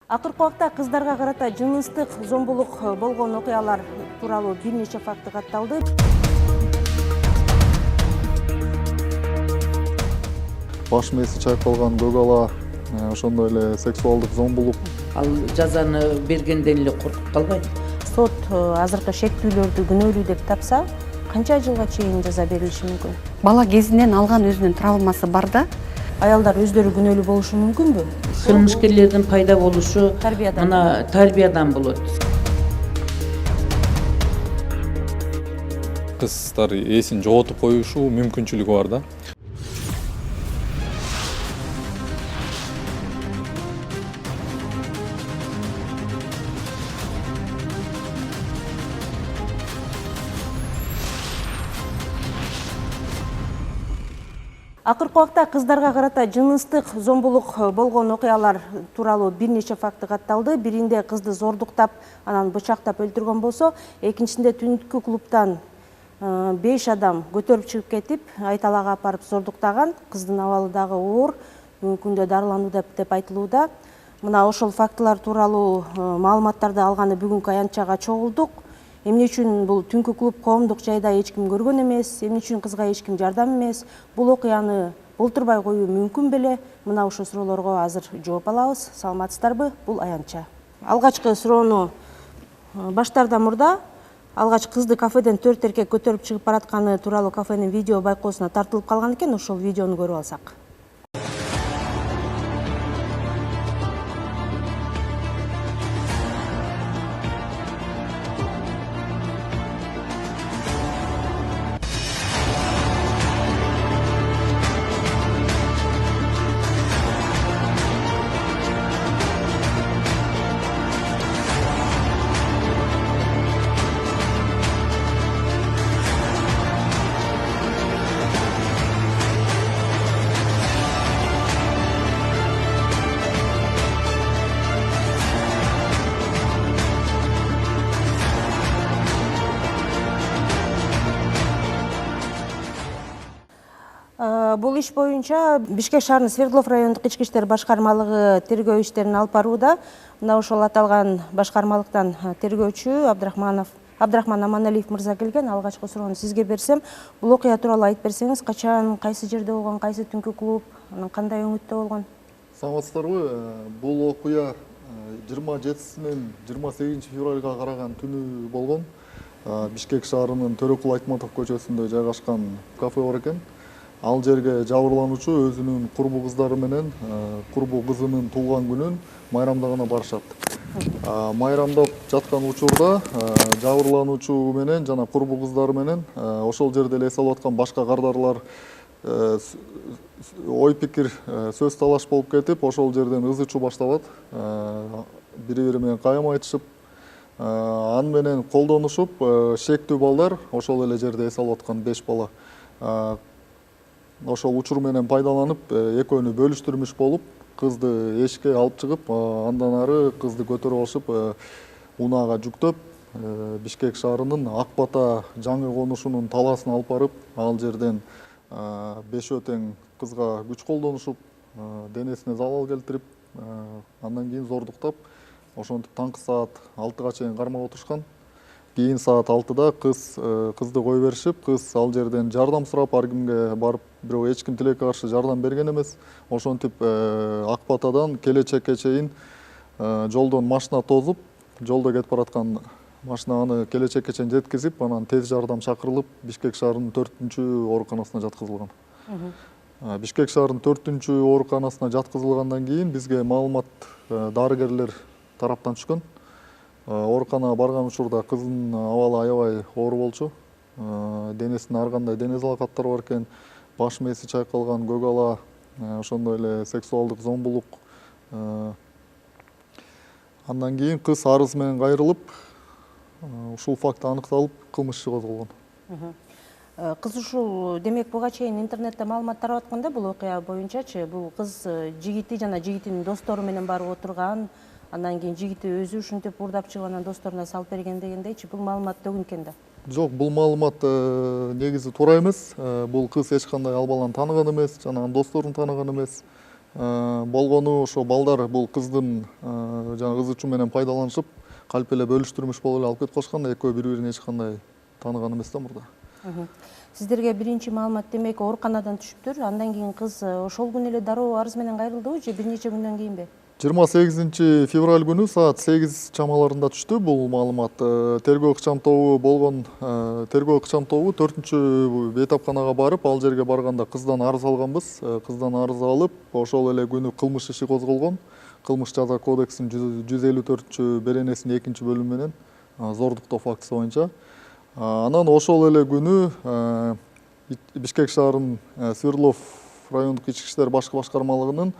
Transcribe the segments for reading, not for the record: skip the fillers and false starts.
Акыркы убакта кыздарга карата жыныстык зомбулук болгон окуялар тууралуу бир нече факты катталды. Баш мээси чайкалган, көк ала, ошондой эле сексуалдык зомбулук. Ал жазаны бергенден эле коркуп калбайбы? Сот азыркы шектүүлөрдү күнөөлүү деп тапса, канча жылга чейин жаза берилиши мүмкүн? Бала кезинен алган өзүнүн травмасы бар да. Аялдар өздөрү күнөөлүү болушу мүмкүнбү? Кылмышкерлердин пайда болушу Тарбиядан. мына тарбиядан болот. Кыздар эсин жоготуп коюшу мүмкүнчүлүгү бар да. Акыркы убакта кыздарга карата жыныстык зомбулук болгон окуялар тууралуу бир нече факты катталды. Биринде кызды зордуктап, анан бычактап өлтүргөн болсо, экинчисинде түнкү клубтан 5 адам көтөрүп чыгып кетип, Айталага апарып зордуктаган. Кыздын абалы дагы оор, бүгүнкү күндө дарыланууда деп айтылууда. Мына ошол фактылар тууралуу маалыматтарды алганы бүгүнкү аянтчага чогулдук. Эмне үчүн бул түнкү клуб коомдук жайда эч ким көргөн эмес, эмне үчүн кызга эч ким жардам эмес, бул окуяны болтурбай коюу мүмкүн беле? Мына ушул суроолорго азыр жооп алабыз. Саламатсыздарбы? Бул аянтча. Алгачкы суроону баштаардан мурда алгач кызды кафеден 4 эркек көтөрүп чыгып баратканы тууралуу кафенин видео байкоосуна тартылып калган экен. Ошол видеону көрүп алсак. Бул иш боюнча Бишкек шаарынын Свердлов райондук ички иштер башкармалыгы тергөө иштерин алып барууда. Мына ошол аталган башкармалыктан тергөөчү Абдрахман Аманалиев мырза келген. Алгачкы суроону сизге берсем, бул окуя тууралуу айтып берсеңиз, качан, кайсы жерде болгон, кайсы түнкү клуб, анан кандай өңүттө болгон? Саламатсыздарбы? Бул окуя 27-синен 28 февралга караган түнү болгон. Бишкек шаарынын Төрөкул Айтматов көчөсүндө жайгашкан кафе бар экен. Ал жерге жабырлануучу өзүнүн курбу кыздары менен курбу кызынын туулган күнүн майрамдаганы барышат. Майрамдап жаткан учурда жабырлануучу менен жана курбу кыздары менен ошол жерде эле эс алып аткан башка кардарлар ой пикир сөз талаш болуп кетип, ошол жерден ызы чуу башталат. Бири-бири менен кайым айтышып, аны менен колдонушуп, шектүү балдар, ошол эле жерде эс алып аткан 5 бала ошол учур менен пайдаланып, экөөнү бөлүштүрмүш болуп, кызды эшикке алып чыгып, андан ары кызды көтөрүп алышып, унаага жүктөп, Бишкек шаарынын Ак Бата жаңы конушунун талаасын алып барып, ал жерден 5 тең кызга күч колдонушуп, денесине залал келтирип, андан кийин зордуктап, ошентип таңкы саат 6-га чейин кармап отурушкан. Кийин саат 6-да кызды кое беришип, кыз ал жерден жардам сурап, ар кимге барып, бирок эч ким тилекке каршы жардам берген эмес. Ошентип Ак Батадан келечекке чейин жолдон машина тозуп, жолдо кетип бараткан машинаны келечекке чейин жеткизип, анан тез жардам чакырылып, Бишкек шаарынын 4-чү ооруканасына жаткызылган. Бишкек шаарынын 4-чү ооруканасына жаткызылгандан кийин бизге маалымат дарыгерлер тараптан түшкөн. Ооруканага барган учурда кыздын абалы аябай оор болчу. Денесинде ар кандай дене жалакаттары бар экен. Баш мээси чайкалган, көк ала, ошондой эле сексуалдык зомбулук. Андан кийин кыз арыз менен кайрылып, ушул факт аныкталып, кылмыш иши козголгон. Кыз ушул, демек, буга чейин интернетте маалымат тарап атканда бул окуя боюнчачы, бул кыз жигити жана жигитинин достору менен барып отурган, андан кийин жигити өзү ушинтип уурдап чыгып анан досторуна салып берген дегендейчи, бул маалымат төгүн экен да. Жок, бул маалымат негизи туура эмес. Бул кыз эч кандай ал баланы тааныган эмес, жана анын досторун тааныган эмес. болгону ошо балдар бул кыздын жана кыз үчүн менен пайдаланышып калп эле бөлүштүрмүш болуп эле алып кетип калышкан да экөө бири бирин эч кандай тааныган эмес да мурда. Сиздерге биринчи маалымат демек ооруканадан түшүптүр. Андан кийин кыз ошол күнү эле дароо арыз менен кайрылдыбы же бир нече күндөн кийинби? 28 февраль күнү саат 8 чамаларында түштү бул маалымат. Тергөө ыкчам тобу болгон тергөө ыкчам тобу 4-чү бейтапканага барып, ал жерге барганда кыздан арыз алганбыз. Кыздан арыз алып, ошол эле күнү кылмыш иши козголгон. Кылмыш жаза кодексинин 154-чү беренесинин 2-бөлүмү менен зордуктоо фактысы боюнча. Анан ошол эле күнү Бишкек шаарынын Свердлов райондук ички иштер башкы башкармалыгынын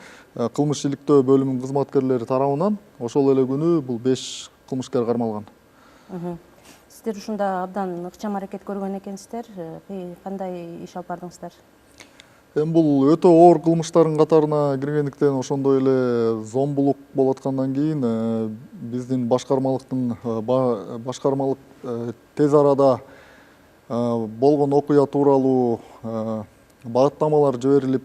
кылмыш иликтөө бөлүмүнүн кызматкерлери тарабынан ошол эле күнү бул 5 кылмышкер кармалган. Сиздер ушунда абдан ыкчам аракет көргөн экенсиздер. Кандай иш алып бардыңыздар? Эми бул өтө оор кылмыштардын катарына киргендиктен ошондой эле зомбулук болуп аткандан кийин биздин башкармалыктын башкармалык тез арада болгон окуя тууралуу багыттамалар жиберилип,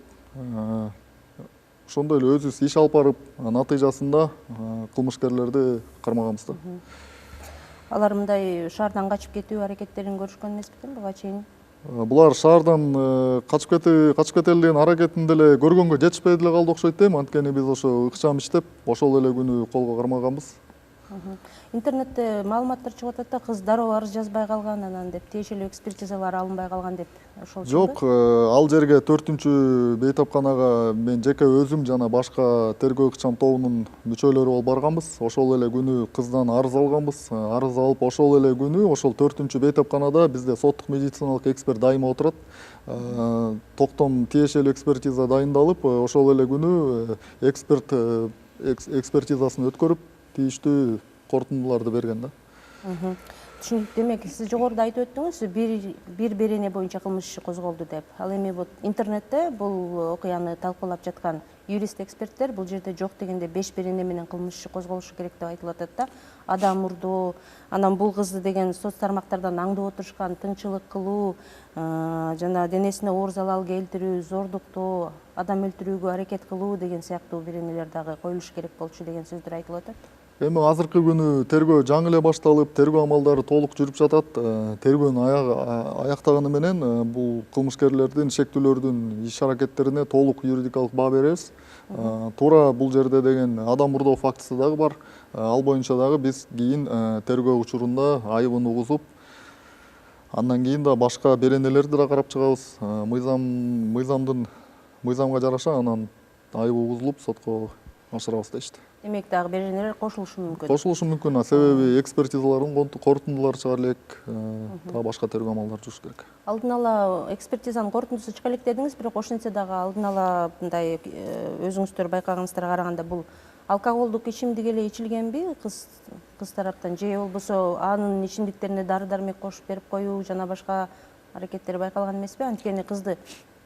ошондой эле өзүбүз иш алып барып, натыйжасында кылмышкерлерди кармаганбыз да. Алар мындай шаардан качып кетүү аракеттерин көрүшкөн эмес бекен буга чейин? Булар шаардан качып кетели деген аракетин деле көргөнгө жетишпей деле калды окшойт дейм. Анткени биз ошо ыкчам иштеп, ошол эле күнү колго кармаганбыз. Интернетте маалыматтар чыгып атат да, кыз дароо арыз жазбай калган, анан деп тиешелүү экспертизалар алынбай калган деп. Ошол Жок, ал жерге 4-чү бейтапканага мен жеке өзүм жана башка тергөө ыкчам тобунун мүчөлөрү болуп барганбыз. Ошол эле күнү кыздан арыз алганбыз. Арыз алып ошол эле күнү ошол 4-чү бейтапканада бизде соттук медициналык эксперт дайыма отурат. Токтом тиешелүү экспертиза дайындалып, ошол эле күнү экспертизасын өткөрүп, тийиштүү корутундуларды берген да. Түшүнүктүү. Демек, сиз жогоруда айтып өттүңүз, бир берене боюнча кылмыш иши козголду деп. Ал эми интернетте бул окуяны талкуулап жаткан юрист эксперттер бул жерде жок дегенде 5 берене менен кылмыш иши козголушу керек деп айтылып атат да. Адам урдоо, анан бул кызды деген соц тармактардан аңдып отурушкан, тыңчылык кылуу, жана денесине оор залал келтирүү, зордуктоо, адам өлтүрүүгө аракет кылуу деген сыяктуу беренелер дагы коюлушу керек болчу деген сөздөр айтылып атат. Эми азыркы күнү тергөө жаңы эле башталып, тергөө амалдары толук жүрүп жатат. Тергөөнү аяктаганы менен бул кылмышкерлердин, шектүүлөрдүн иш аракеттерине толук юридикалык баа беребиз. Туура бул жерде деген адам урдоо фактысы дагы бар. Ал боюнча дагы биз кийин тергөө учурунда айыбын угузуп, андан кийин да башка беренелерди да карап чыгабыз. Мыйзамга жараша анан айып угузулуп сотко ашырабыз дейишти. Демек, дагы беренелер кошулушу мүмкүн. Кошулушу мүмкүн, себеби экспертизалардын корутундулары чыгар элек, дагы башка тергөө амалдары жүрүш керек. Алдын ала экспертизанын корутундусу чыга элек дедиңиз, бирок ошентсе дагы алдын ала мындай өзүңүздөр байкаганыңыздарга караганда бул алкоголдук ичимдик эле ичилгенби кыз тараптан, же болбосо анын ичимдиктерине дары-дармек кошуп берип коюу жана башка аракеттер байкалган эмеспи? Анткени кызды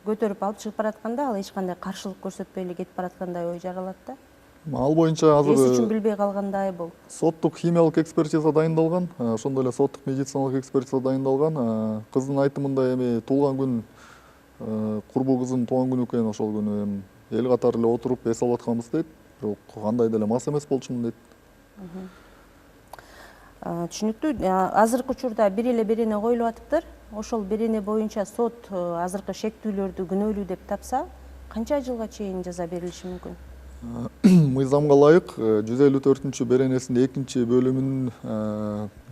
көтөрүп алып чыгып баратканда ал эч кандай каршылык көрсөтпөй эле кетип бараткандай ой жаралат да. Ал боюнча азыр эс үчүн билбей калгандай бул. Соттук химиялык экспертиза дайындалган, ошондой эле соттук медициналык экспертиза дайындалган. Кыздын айтымында эми туулган күн, курбу кызын туулган күнү экен, ошол күнү эми эл катары эле отуруп эс алып атканбыз дейт. Бирок кандай деле мас эмес болчумун дейт. Түшүнүктүү. Азыркы учурда бир эле берене коюлуп атыптыр. Ошол берене боюнча сот азыркы шектүүлөрдү күнөөлүү деп тапса, канча жылга чейин жаза берилиши мүмкүн? Мыйзамга ылайык 154-чү беренесинин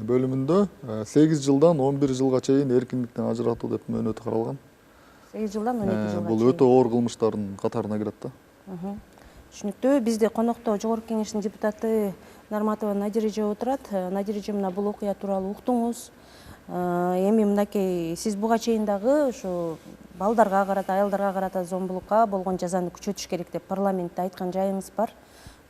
2-бөлүмүндө 8 жылдан 11 жылга чейин эркиндиктен ажыратуу деп мөөнөтү каралган. 8 жылдан 12 жылга чейин. Бул өтө оор кылмыштардын катарына кирет да. Түшүнүктүү. Бизде конокто Жогорку Кеңештин депутаты Нарматова Надир эже отурат. Надир эже, мына бул окуя тууралуу уктуңуз. Эми мынакей сиз буга чейин дагы ушу балдарга карата, аялдарга карата зомбулукка болгон жазаны күчөтүш керек деп парламентте айткан жайыңыз бар.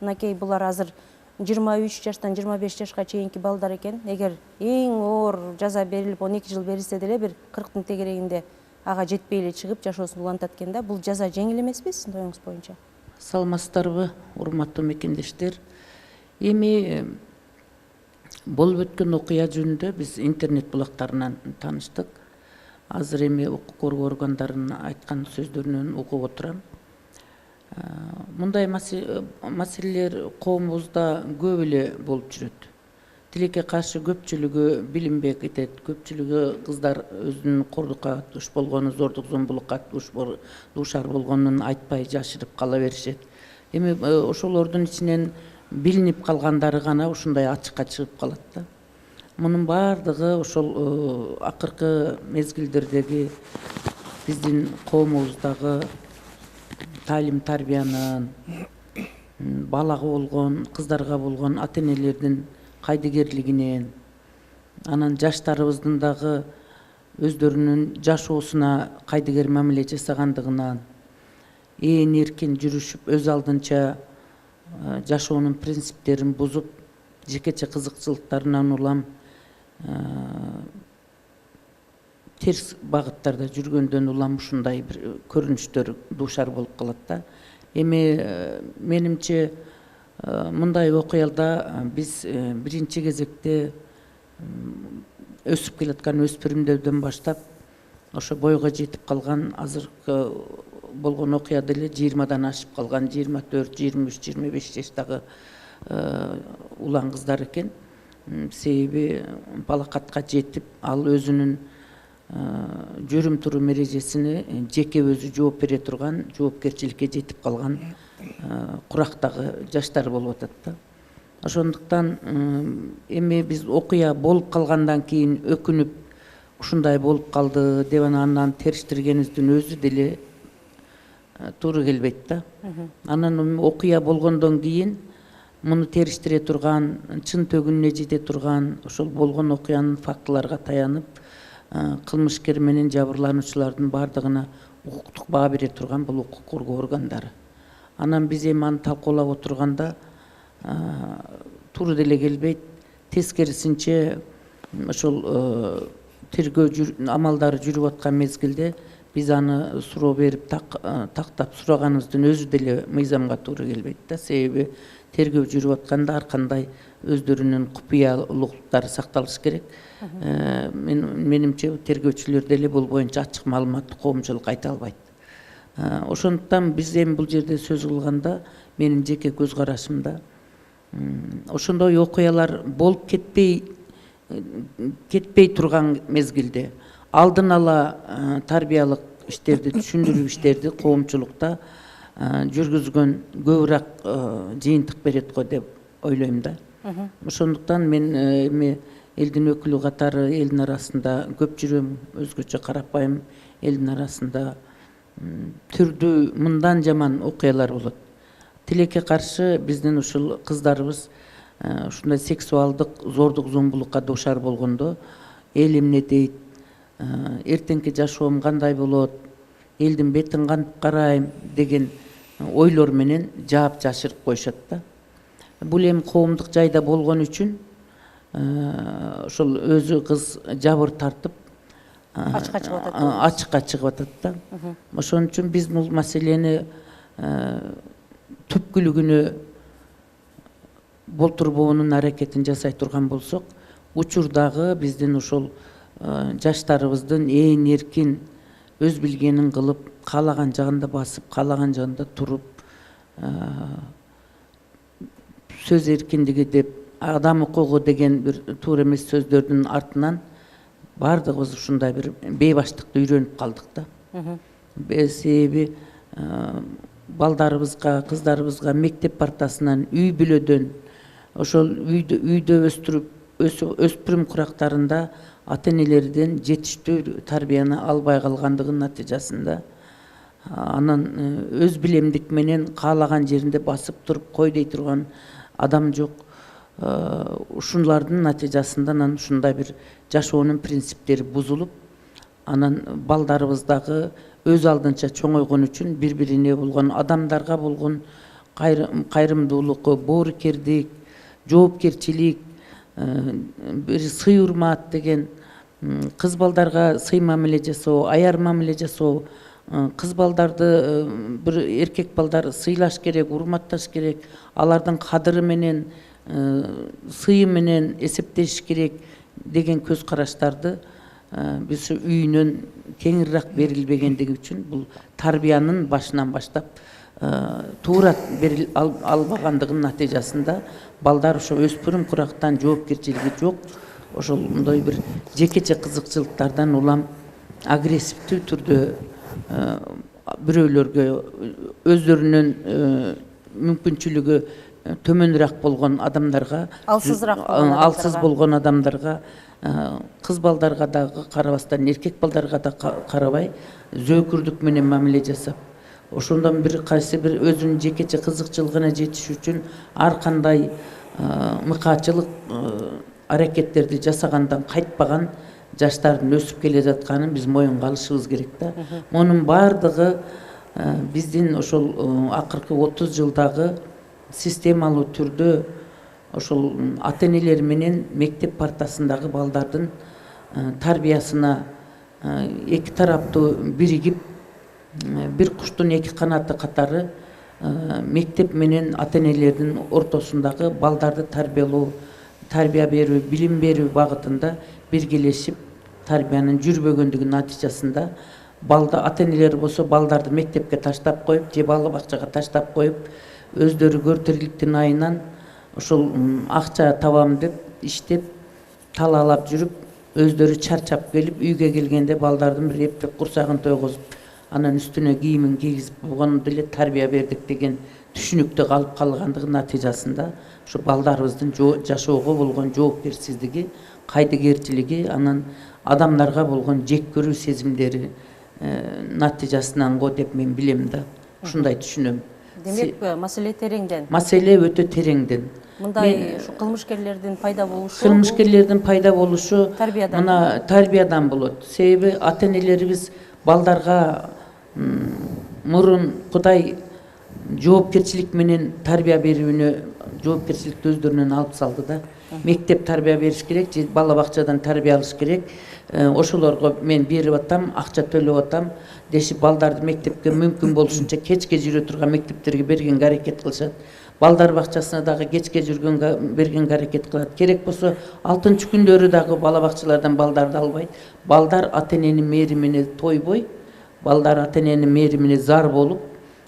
Мынакей булар азыр 23 жаштан 25 жашка чейинки балдар экен. Эгер эң оор жаза берилип 12 жыл берилсе деле бир 40-тын тегерегинде ага жетпей эле чыгып жашоосун улантат экен да. Бул жаза жеңил эмеспи сиздин оюңуз боюнча? Саламатсыздарбы, урматтуу мекендештер. Эми болуп өткөн окуя жөнүндө биз интернет булактарынан тааныштык. Азыр эми укук коргоо органдарынын айткан сөздөрүнөн угуп отурам. Мындай маселелер коомубузда көп эле болуп жүрөт. Тилекке каршы көпчүлүгү билинбей кетет, көпчүлүгү кыздар өзүнүн кордукка туш болгону, зордук зомбулукка дуушар болгонун айтпай жашырып кала беришет. Эми ошолордун ичинен билинип калгандары гана ушундай ачыкка чыгып калат да. Мунун баардыгы ошол акыркы мезгилдердеги биздин коомубуздагы таалим тарбиянын, балага болгон, кыздарга болгон ата-энелердин кайдыгерлигинен, анан жаштарыбыздын дагы өздөрүнүн жашоосуна кайдыгер мамиле жасагандыгынан, эркин жүрүшүп, өз алдынча жашоонун принциптерин бузуп, жекече кызыкчылыктарынан улам терс багыттарда жүргөндөн улам ушундай бир көрүнүштөр дуушар болуп калат да. Эми менимче мындай окуяларда биз биринчи кезекте өсүп келаткан өспүрүмдөрдөн баштап ошо бойго жетип калган азыркы болгон окуя деле 20-дан ашып калган 24, 23, 25 жаштагы улан кыздар экен. Себеби балакатка жетип, ал өзүнүн жүрүм турум эрежесини жеке өзү жооп бере турган, жоопкерчиликке жетип калган курактагы жаштар болуп атат да. Ошондуктан эми биз окуя болуп калгандан кийин өкүнүп ушундай болуп калды деп анан териштиргенибиздин өзү деле туура келбейт да. Анан окуя болгондон кийин муну териштире турган, чын төгүнүнө жете турган, ошол болгон окуянын фактыларга таянып, кылмышкер менен жабырлануучулардын баардыгына укуктук баа бере турган бул укук коргоо органдары. Анан биз эми аны талкуулап отурганда туура деле келбейт. Тескерисинче ошол тергөө амалдары жүрүп аткан мезгилде биз аны суроо берип тактап сураганыбыздын өзү деле мыйзамга туура келбейт да. Себеби тергөө жүрүп атканда ар кандай өздөрүнүн купуялуулуктары сакталышы керек. Менимче тергөөчүлөр деле бул боюнча ачык маалыматты коомчулукка айта албайт. Ошондуктан биз эми бул жерде сөз кылганда менин жеке көз карашымда ошондой окуялар болуп кетпей турган мезгилде алдын ала тарбиялык иштерди, түшүндүрүү иштерди коомчулукта жүргүзгөн көбүрөөк жыйынтык берет го деп ойлойм да. Ошондуктан мен эми элдин өкүлү катары элдин арасында көп жүрөм, өзгөчө карапайым элдин арасында түрдүү мындан жаман окуялар болот. Тилекке каршы биздин ушул кыздарыбыз ушундай сексуалдык зордук зомбулукка дуушар болгондо эл эмне дейт, эртеңки жашоом кандай болот, элдин бетин кантип карайм деген ойлор менен жаап жашырып коюшат да. Бул эми коомдук жайда болгон үчүн ошол өзү кыз жабыр тартып ачыкка чыгып атат да. Ошон үчүн биз бул маселени түпкүлүгүнө болтурбоонун аракетин жасай турган болсок, учурдагы биздин ошол жаштарыбыздын эркин өз билгенин кылып, каалаган жагында басып, каалаган жагында туруп, сөз эркиндиги деп, адам укугу деген бир туура эмес сөздөрдүн артынан баардыгыбыз ушундай бир бейбаштыкты үйрөнүп калдык да. Себеби балдарыбызга, кыздарыбызга мектеп партасынан, үй бүлөдөн, ошол үйдө өспүрүм курактарында ата-энелерден жетиштүү тарбияны албай калгандыгынын натыйжасында анан өз билемдик менен каалаган жеринде басып туруп кой дей турган адам жок. Ушулардын натыйжасында анан ушундай бир жашоонун принциптери бузулуп, анан балдарыбыздагы өз алдынча чоңойгон үчүн бири-бирине болгон, адамдарга болгон кайрымдуулук, боорукердик, жоопкерчилик, бир сый урмат деген, кыз балдарга сый мамиле жасоо, аяр мамиле жасоо, кыз балдарды бир эркек балдар сыйлаш керек, урматташ керек, алардын кадыры менен, сыйы менен эсептеш керек деген көз караштарды биз үйүнөн кеңирээк берилбегендиги үчүн бул тарбиянын башынан баштап туура албагандыгынын натыйжасында балдар ошо өспүрүм курактан жоопкерчилиги жок, ошондой бир жекече кызыкчылыктардан улам агрессивдүү түрдө бирөөлөргө өздөрүнүн мүмкүнчүлүгү төмөнүрөөк болгон адамдарга, алсыз болгон адамдарга, кыз балдарга дагы карабастан эркек балдарга да карабай зөөкүрдүк менен мамиле жасап, ошондон бир кайсы бир өзүнүн жекече кызыкчылыгына жетиш үчүн ар кандай мыкаачылык аракеттерди жасагандан кайтпаган жаштардын өсүп келе жатканын биз моюнга алышыбыз керек да. Мунун баардыгы биздин ошол акыркы 30 жылдагы системалуу түрдө ошол ата-энелер менен мектеп партасындагы балдардын тарбиясына эки тараптуу биригип, бир куштун эки канаты катары мектеп менен ата-энелердин ортосундагы балдарды тарбиялоо, тарбия берүү, билим берүү багытында биргелешип тарбиянын жүрбөгөндүгүнүн натыйжасында ата-энелер болсо балдарды мектепке таштап коюп же бала бакчага таштап коюп, өздөрү көр тириликтин айынан ошол акча табам деп иштеп талаалап жүрүп, өздөрү чарчап келип үйгө келгенде балдардын бир эптеп курсагын тойгозуп, анан үстүнө кийимин кийгизип болгону деле тарбия бердик деген түшүнүктө калып калгандыгынын натыйжасында ушу балдарыбыздын жашоого болгон жоопкерсиздиги, кайдыгерчилиги, анан адамдарга болгон жек көрүү сезимдери натыйжасынан го деп мен билем да. Ушундай түшүнөм. Демек, маселе тереңден. Маселе өтө тереңден. Мындай кылмышкерлердин пайда болушу, мына тарбиядан болот. Себеби ата-энелерибиз балдарга мурун Кудай жоопкерчилик менен тарбия берүүнү, жоопкерчиликти өздөрүнөн алып салды да. Мектеп тарбия бериш керек, же бала бакчадан тарбия алыш керек. Ошолорго мен берип атам, акча төлөп атам дешип, балдарды мектепке мүмкүн болушунча кечке жүрө турган мектептерге бергенге аракет кылышат. Балдар бакчасына дагы кечке бергенге аракет кылат. Керек болсо 6-чы күндөрү дагы бала бакчалардан балдарды албайт. Балдар ата-эненин мээримине тойбой, балдар ата-эненин мээримине зар болуп,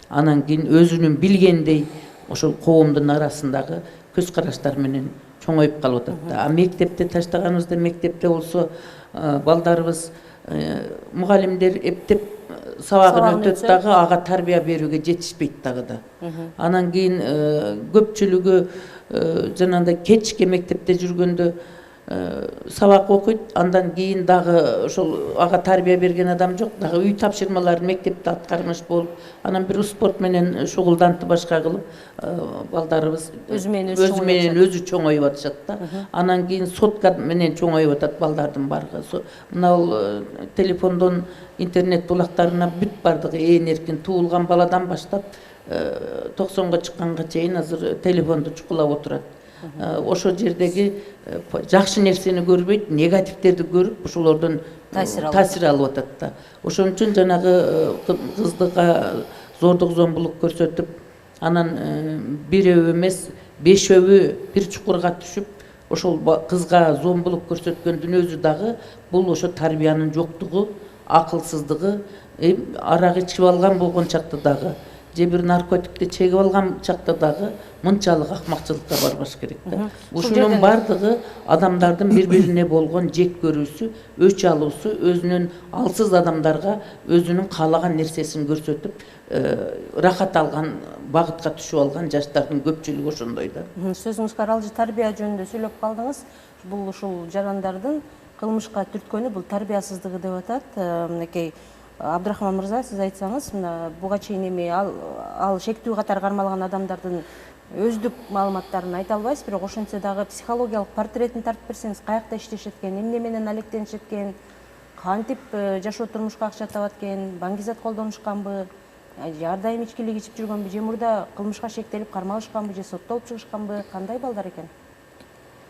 анан кийин өзүнүн билгендей ошол коомдун арасындагы көз караштар менен чоңоюп калып атат. А мектепте таштаганыбызда, мектепте болсо балдарыбыз мугалимдер эптеп сабагын өтөт дагы, ага тарбия берүүгө жетишпейт дагы да. Анан кийин көпчүлүгү жанагындай кечке мектепте жүргөндө сабак окуйт, андан кийин дагы ошол ага тарбия берген адам жок, дагы үй тапшырмаларын мектепте аткармыш болуп, анан бир спорт менен шугулданып башка кылып, балдарыбыз өзү менен өзү чоңоюп атышат да. Анан кийин сотка менен чоңоюп атат балдардын бардыгы. Мына телефондон, интернет булактарына бүт бардыгы ээн эркин, туулган баладан баштап 90-га чыкканга чейин азыр телефонду чукулап отурат. Ошол жердеги жакшы нерсени көрбөйт, негативтерди көрүп, ошолордон таасир алып атат да. Ошон үчүн жанагы кыздыга зордук зомбулук көрсөтүп, анан бирөө эмес 5өө бир чукурга түшүп, ошол кызга зомбулук көрсөткөндүн өзү дагы бул ошо тарбиянын жоктугу, акылсыздыгы, арак ичип алган болгон чакта дагы, же бир наркотикти чегип алган чакта дагы мынчалык акмакчылыкка барбаш керек да. Ушунун бардыгы адамдардын бири-бирине болгон жек көрүүсү, өч алуусу, өзүнүн алсыз адамдарга өзүнүн каалаган нерсесин көрсөтүп, рахат алган, багытка түшүп алган жаштардын көпчүлүгү ошондой да. Сөзүңүзгө аралжы тарбия жөнүндө сөйлөп калдыңыз. Бул ушул жарандардын кылмышка түрткөнү бул тарбиясыздыгы деп атат. Мынакей Абдрахман мырза, сиз айтсаңыз, мына буга чейин эми ал шектүү катары кармалган адамдардын өздүк маалыматтарын айта албайсыз, бирок ошентсе дагы психологиялык портретин тартып берсеңиз, каякта иштешет экен, эмне менен алектенишет экен, кантип жашоо турмушка акча табат экен, баңгизат колдонушканбы, же ар дайым ичкилик ичип жүргөнбү, же мурда кылмышка шектелип кармалышканбы, же соттолуп чыгышканбы, кандай балдар экен?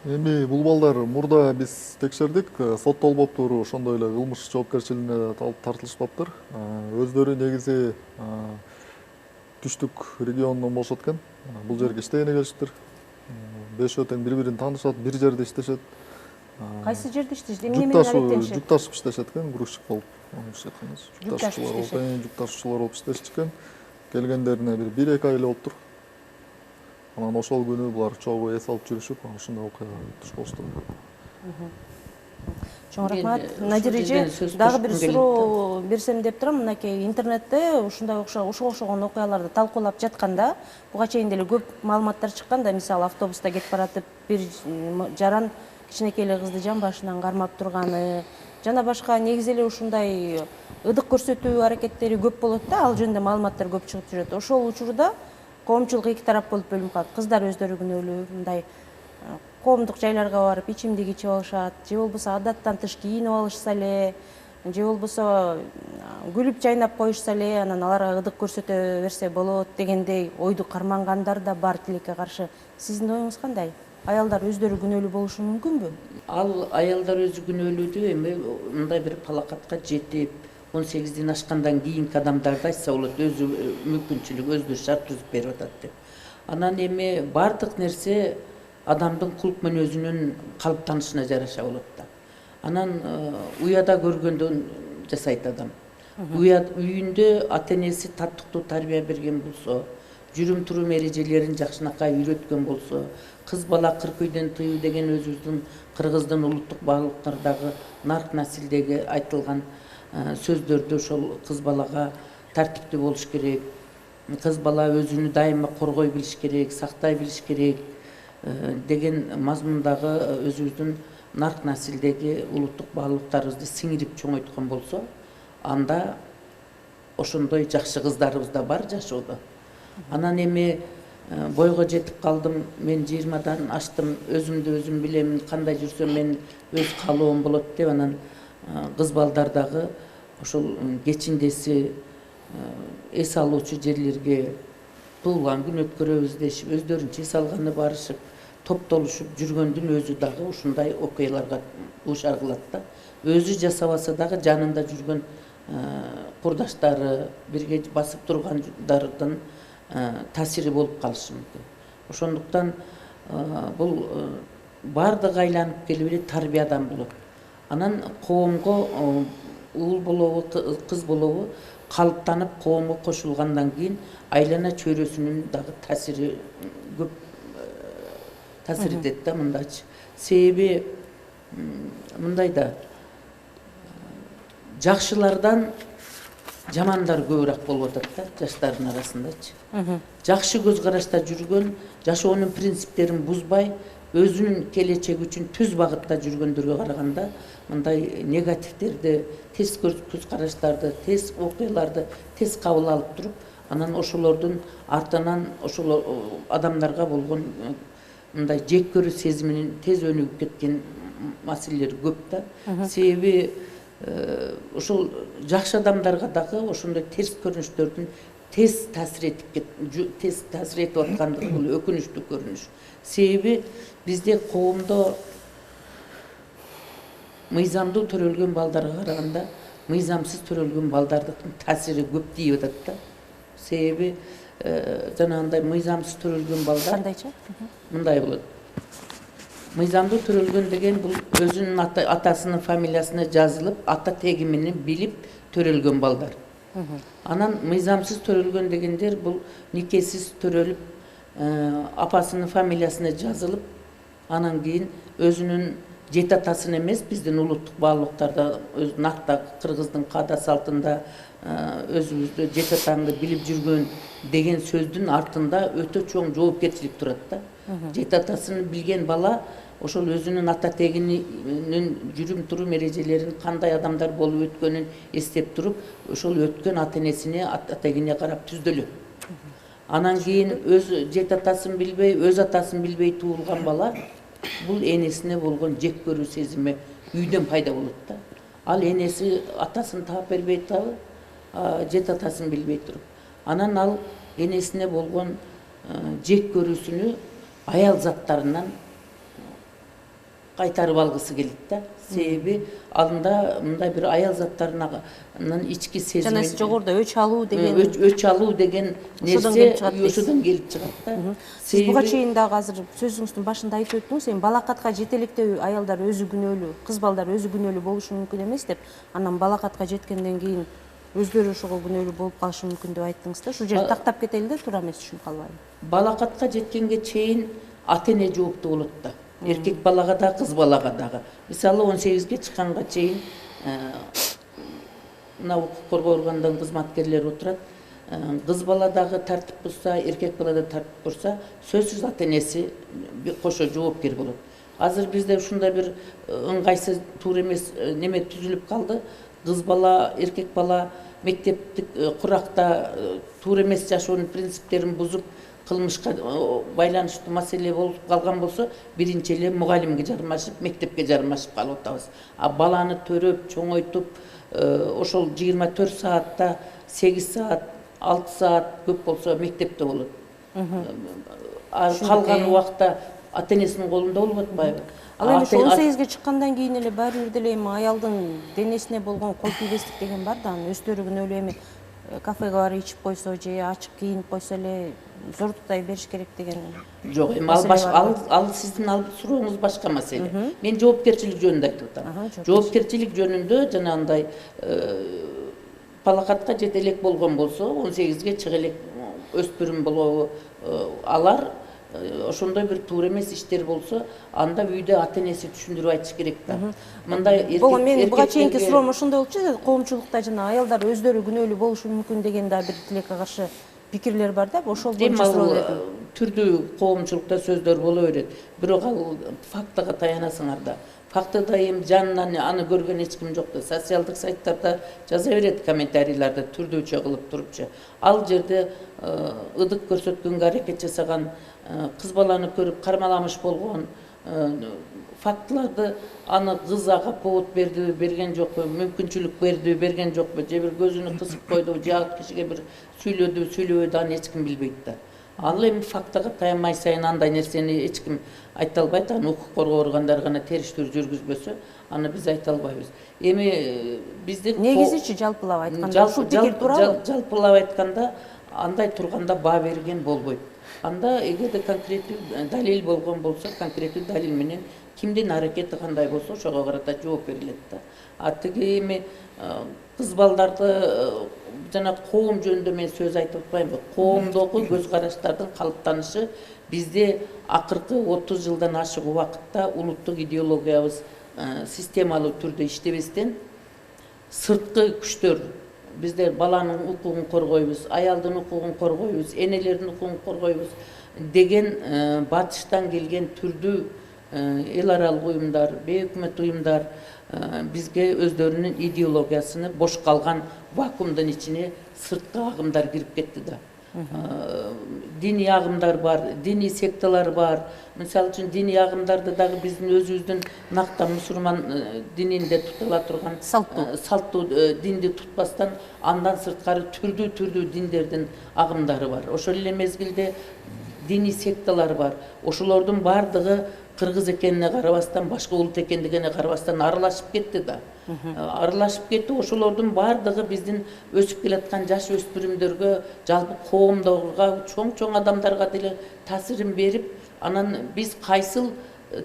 Эми бул балдар мурда биз текшердик, соттолбоптур, ошондой эле кылмыш жоопкерчилигине тартылышпаптыр. Өздөрү негизи түштүк регионунан болушат экен. Бул жерге иштегени келишиптир. 5өө тең бири-бирин таанышат, бир жерде иштешет. Кайсы жерде иштешет? Эмне менен алектенишет? Жүк ташып иштешет экен, грузчик болуп. Жүк ташуучулар болуп иштешет экен. келгендерине бир 1-2 ай эле болуптур. Анан ошол күнү булар чогуу эс алып жүрүшүп, ушундай окуяга туш болушту. Чоң рахмат. Мен Надир ушул эже, жерден сөз дагы бир кошкум келет суроо берсем деп турам. Мынакей интернетте ушундай окшогон окуяларды талкуулап жатканда, буга чейин деле көп маалыматтар чыккан да, мисалы автобуста кетип баратып бир жаран кичинекей эле кызды жан башынан кармап турганы, жана башка негизи эле ушундай ыдык көрсөтүү аракеттери көп болот да, ал жөнүндө маалыматтар көп чыгып жүрөт. Ошол учурда коомчулук эки тарап болуп бөлүнүп калат. Кыздар өздөрү күнөөлүү, мындай коомдук жайларга барып ичимдик ичип алышат, же болбосо адаттан тыш кийинип алышса эле, же болбосо күлүп жайнап коюшса эле, анан аларга ыдык көрсөтө берсе болот дегендей ойду кармангандар да бар тилекке каршы. Сиздин оюңуз кандай? Аялдар өздөрү күнөөлүү болушу мүмкүнбү? Ал аялдар өзү күнөөлүүдү эми мындай бир палакатка жетип 18-ден ашкандан кийинки адамдарды айтса болот, өзү мүмкүнчүлүк, өздөрү шарт түзүп берип атат деп. Анан эми бардык нерсе адамдын кулк мүнөзүнүн калыптанышына жараша болот да. Анан уяда көргөндөн жасайт адам. Үйүндө ата энеси таттыктуу тарбия берген болсо, жүрүм турум эрежелерин жакшынакай үйрөткөн болсо, кыз бала 40 үйдөн тыюу деген өзүбүздүн кыргыздын улуттук баалыктардагы нарк насилдеги айтылган сөздөрдө ошол кыз балага тартиптүү болуш керек, кыз бала өзүнү дайыма коргой билиш керек, сактай билиш керек деген мазмундагы өзүбүздүн нарк насилдеги улуттук баалыктарыбызды сиңирип чоңойткон болсо, анда ошондой жакшы кыздарыбыз да бар жашоодо. Анан эми бойго жетип калдым, мен 20дан аштым, өзүмдү өзүм билем, кандай жүрсөм мен өз каалоом болот деп, анан кыз балдардагы ошол кечиндеси эс алуучу жерлерге туулган күн өткөрөбүз дешип, өздөрүнчө эс алганы барышып, топтолушуп жүргөндүн өзү дагы ушундай окуяларга дуушар кылат да. Өзү жасабаса дагы жанында жүргөн курдаштары, бирге басып тургандардын таасири болуп калышы мүмкүн. Ошондуктан бул бардыгы айланып келип эле тарбиядан болот. Анан коомго уул болобу, кыз болобу калыптанып коомго кошулгандан кийин айлана чөйрөсүнүн дагы таасири көп таасир этет да мындачы. Себеби мындай да жакшылардан жамандар көбүрөөк болуп атат да жаштардын арасындачы. Жакшы көз карашта жүргөн, жашоонун принциптерин бузбай, өзүнүн келечеги үчүн түз багытта жүргөндөргө караганда мындай негативдерди, тез көз караштарды, тез окуяларды тез кабыл алып туруп, анан ошолордун артынан ошол адамдарга болгон мындай жек көрүү сезиминин тез өнүгүп кеткен маселелер көп да. Себеби ошол жакшы адамдарга дагы ошондой терс көрүнүштөрдүн тез таасир этип аткандыгы бул өкүнүчтүү көрүнүш. Себеби бизде коомдо мыйзамдуу төрөлгөн балдарга караганда мыйзамсыз төрөлгөн балдардын таасири көп тийип атат да. Себеби жанагындай мыйзамсыз төрөлгөн балдар Кандайча? мындай болот. Мыйзамдуу төрөлгөн деген бул өзүнүн атасынын фамилиясына жазылып, ата тегимини билип төрөлгөн балдар. Анан мыйзамсыз төрөлгөн дегендер бул никесиз төрөлүп, апасынын фамилиясына жазылып, анан кийин өзүнүн жет атасын эмес, биздин улуттук баалыктарда өз накта кыргыздын каада салтында өзүбүздү жет атаңды билип жүргөн деген сөздүн артында өтө чоң жоопкерчилик турат да. Жет атасын билген бала ошол өзүнүн ата тегинин жүрүм турум эрежелерин кандай адамдар болуп өткөнүн эстеп туруп, ошол өткөн ата энесине, ата тегине карап түздөлөт. Анан кийин өз жет атасын билбей, өз атасын билбей туулган бала бул энесине болгон жек көрүү сезими үйдөн пайда болот да. Ал энеси атасын таап бербей атабы, жет атасын билбей туруп. Анан ал энесине болгон жек көрүүсүнү аял заттарынан кайтарып алгысы келет да. Себеби алында мындай бир аял заттарынын ички сезими, Жана сиз жогоруда өч алуу деген өч алуу деген нерсе ошодон келип чыгат да. Сиз буга чейин дагы азыр сөзүңүздүн башында айтып өттүңүз, эми балакатка жетелектеүү аялдар өзү күнөөлүү, кыз балдар өзү күнөөлүү болушу мүмкүн эмес деп. Анан балакатка жеткенден кийин өздөрү ошого күнөөлүү болуп калышы мүмкүн деп айттыңыз да. Ушул жерде тактап кетели да, туура эмес түшүнүп калбайбы? Балакатка жеткенге чейин ата эне жооптуу болот да. Эркек балага да, кыз балага дагы. Мисалы 18-ге чыкканга чейин мына укук коргоо органдарынын кызматкерлери отурат. Кыз бала дагы тартип бузса, эркек бала да тартип бузса, сөзсүз ата энеси кошо жоопкер болот. Азыр бизде ушундай бир ыңгайсыз, туура эмес неме түзүлүп калды. Кыз бала, эркек бала мектептик куракта туура эмес жашоонун принциптерин бузуп, кылмышка байланыштуу маселе болуп калган болсо, биринчи эле мугалимге жармашып, мектепке жармашып калып атабыз. А баланы төрөп, чоңойтуп, ошол 24 саатта 8 саат, 6 саат көп болсо мектепте болот. Калган убакта ата энесинин колунда болуп атпайбы? Ал эми 18-ге чыккандан кийин эле баары бир деле эми аялдын денесине болгон кол тийбестик деген бар да, анын өздөрү күнөөлүү эми кафеге барып ичип койсо же ачык кийинип койсо эле зордуктай бериш керек деген. Жок, эми ал сиздин сурооңуз башка маселе. Мен жоопкерчилик жөнүндө айтып атам. Жоопкерчилик жөнүндө жанагындай балакатка жете элек болгон болсо, 18-ге чыга элек өспүрүм болобу алар, ошондой бир туура эмес иштер болсо, анда үйдө ата энеси түшүндүрүп айтыш керек да. Мындай эркек мен буга чейинки суроом ошондой болчу, коомчулукта жана аялдар өздөрү күнөөлүү болушу мүмкүн деген да бир тилекке каршы пикирлер бар да, ошол боюнча суроо бердим. Түрдүү коомчулукта сөздөр боло берет, бирок ал фактыга таянасыңар да. Фактыда эми жанынан аны көргөн эч ким жок да. Социалдык сайттарда жаза берет, комментарийлерде түрдүүчө кылып турупчу. Ал жерде ыдык көрсөткөнгө аракет жасаган, кыз баланы көрүп кармаламыш болгон фактыларды аны кыз ага повод бердиби, берген жокпу, мүмкүнчүлүк бердиби, берген жокпу, же бир көзүнү кысып койдубу, же ал кишиге бир сүйлөдүбү, сүйлөбөдү, аны эч ким билбейт да. Ал эми фактыга таянмай сайын андай нерсени эч ким айта албайт. Аны укук коргоо органдары гана териштирүү жүргүзбөсө, аны биз айта албайбыз. Эми биздин негизичи жалпылап айтканда ушул пикир туурабы? Жалпылап айтканда андай турганда баа берген болбойт. Анда эгерде конкреттүү далил болгон болсо, конкреттүү далил менен кимдин аракети кандай болсо, ошого карата жооп берилет да. А тиги эми кыз балдарды жана коом жөнүндө мен сөз айтып атпаймынбы? Коомдогу көз караштардын калыптанышы бизде акыркы 30 жылдан ашык убакытта улуттук идеологиябыз системалуу түрдө иштебестен сырткы күчтөр, бизде баланын укугун коргойбуз, аялдын укугун коргойбуз, энелердин укугун коргойбуз деген батыштан келген түрдүү эл аралык уюмдар, бейөкмөт уюмдар бизге өздөрүнүн идеологиясыны бош калган вакуумдун ичине сырткы агымдар кирип кетти да. Диний агымдар бар, диний секталар бар. Мисалы үчүн диний агымдарды дагы биздин өзүбүздүн накта мусулман дининде тутула турган салттуу динди тутпастан андан сырткары түрдүү диндердин агымдары бар. Ошол эле мезгилде диний секталар бар. Ошолордун бардыгы кыргыз экенине карабастан, башка улут экендигине карабастан аралашып кетти да. Аралашып кетти. Ошолордун бардыгы биздин өсүп келаткан жаш өспүрүмдөргө, жалпы коомдорго, чоң адамдарга деле таасирин берип, анан биз кайсыл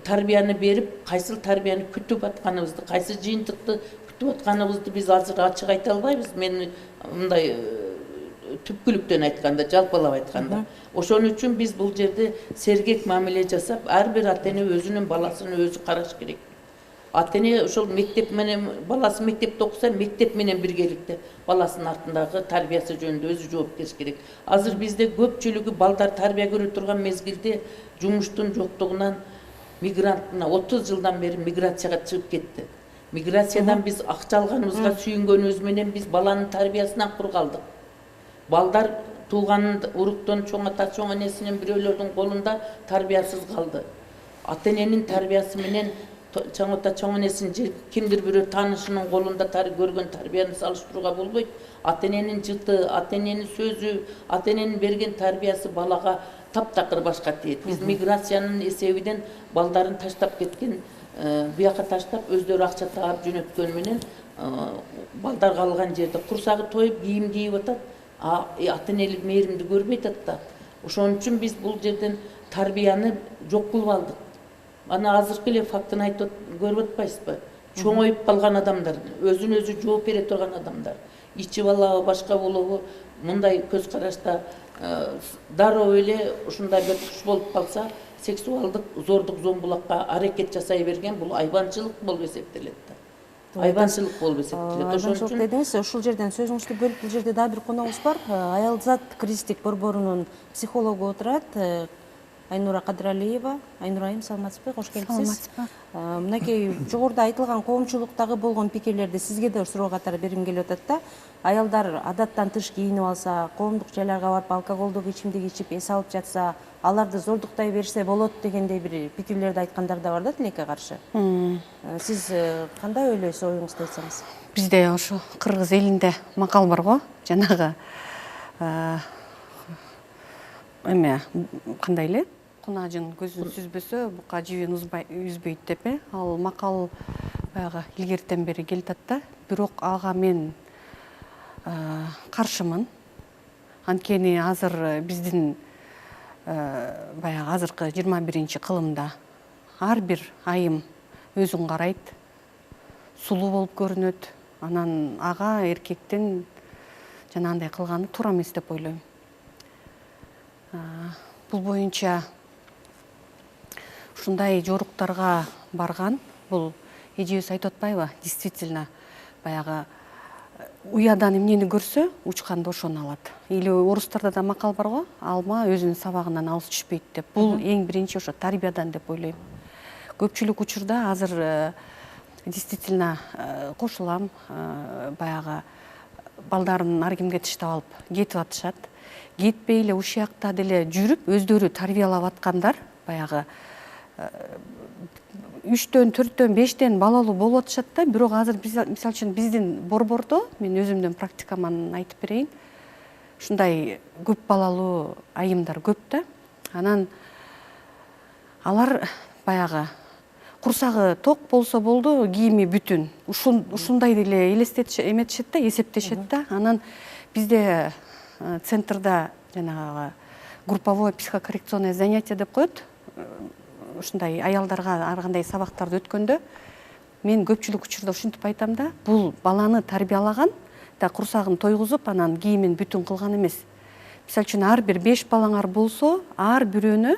тарбияны берип, кайсыл тарбияны күтүп атканыбызды, кайсы жыйынтыкты күтүп атканыбызды биз азыр ачык айта албайбыз. Мен мындай түпкүлүктөн айтканда, жалпылап айтканда. Ошон үчүн биз бул жерде сергек мамиле жасап, ар бир ата эне өзүнүн баласын өзү караш керек. Ата эне ошол мектеп менен баласы мектепте окуса, мектеп менен биргеликте баласынын артындагы тарбиясы жөнүндө өзү жооп бериш керек. Азыр бизде көпчүлүгү балдар тарбия көрө турган мезгилде жумуштун жоктугунан мигрант, 30 жылдан бери миграцияга чыгып кетти. Миграциядан биз акча алганыбызга сүйүнгөнүбүз менен биз баланын тарбиясынан кур калдык. Балдар тууган уруктон чоң ата, чоң энесинин бирөөлөрдүн колунда тарбиясыз калды. Ата эненин тарбиясы менен чоң ата, чоң энесин же кимдир бирөө таанышынын колунда көргөн тарбияны салыштырууга болбойт. Ата эненин жыты, ата эненин сөзү, ата эненин берген тарбиясы балага таптакыр башка тиет. Биз миграциянын эсебинен балдарын таштап кеткен, бияка таштап өздөрү акча таап жөнөткөн менен балдар калган жерде курсагы тоюп, кийим кийип атат. Ата энелик мээримди көрбөй атат да. Ошон үчүн биз бул жерден тарбияны жок кылып алдык. Ана азыркы эле фактын айтып көрүп атпайсызбы? Чоңоюп калган адамдар, өзүн өзү жооп бере турган адамдар. ичи балабы башка болобу, мындай көз карашта дароо эле ушундай бир туш болуп калса, сексуалдык зордук зомбулукка аракет жасай берген бул айбанчылык болуп эсептелет да. Айбанчылык болуп эсептелет. Айбанчылык дедиңиз, ушул жерден сөзүңүздү бөлүп, бул жерде дагы бир коногубуз бар. Аялзат кризистик борборунун психологу отурат, Айнура Кадыралиева. Айнура айым, саламатсызбы? Кош келипсиз. Мынакей жогоруда айтылган коомчулуктагы болгон пикирлерди сизге да суроо катары бергим келип атат да. Аялдар адаттан тыш кийинип алса, коомдук жайларга барып алкоголдук ичимдик ичип эс алып жатса, аларды зордуктай берсе болот дегендей бир пикирлерди айткандар да бар да тилекке каршы. Сиз кандай ойлойсуз, оюңузду айтсаңыз? Бизде ошо кыргыз элинде макал бар го, жанагы эме кандай эле? Кунажын көзүн сүзбөсө, бука жибин үзбөйт деп, ал макал баягы илгертен бери келатат да. Бирок ага мен каршымын. Анткени азыр биздин баягы азыркы 21-кылымда ар бир айым өзүн карайт, сулуу болуп көрүнөт. Анан ага эркектин жанагындай кылганы туура эмес деп ойлойм. Бул боюнча ушундай жоруктарга барган, бул эжебиз айтып атпайбы? Действительно баягы уядан эмнени көрсө, учканда ошону алат. Или орустарда да макал бар го, алма өзүнүн сабагынан алыс түшпөйт деп. Бул эң биринчи ошо тарбиядан деп ойлойм. Көпчүлүк учурда азыр действительно кошулам, баягы балдарын ар кимге тыштап алып кетип атышат. Кетпей эле ушул жакта деле жүрүп, өздөрү тарбиялап аткандар, баягы 3-төн, 4-төн, 5-тен балалуу болуп атышат да. Бирок азыр мисалы үчүн биздин борбордо, мен өзүмдүн практикаман айтып берейин, ушундай көп балалуу айымдар көп да. Анан алар баягы курсагы ток болсо болду, кийими бүтүн. Ушундай деле эметишет да, эсептешет да. Анан бизде центрда жанагы групповое психокоррекционное занятие деп коет. Ушундай аялдарга ар кандай сабактарды өткөндө мен көпчүлүк учурда ушинтип айтам да, бул баланы тарбиялаган да курсагын тойгузуп, анан кийимин бүтүн кылган эмес. Мисалы үчүн ар бир 5 балаңар болсо, ар бирөөнө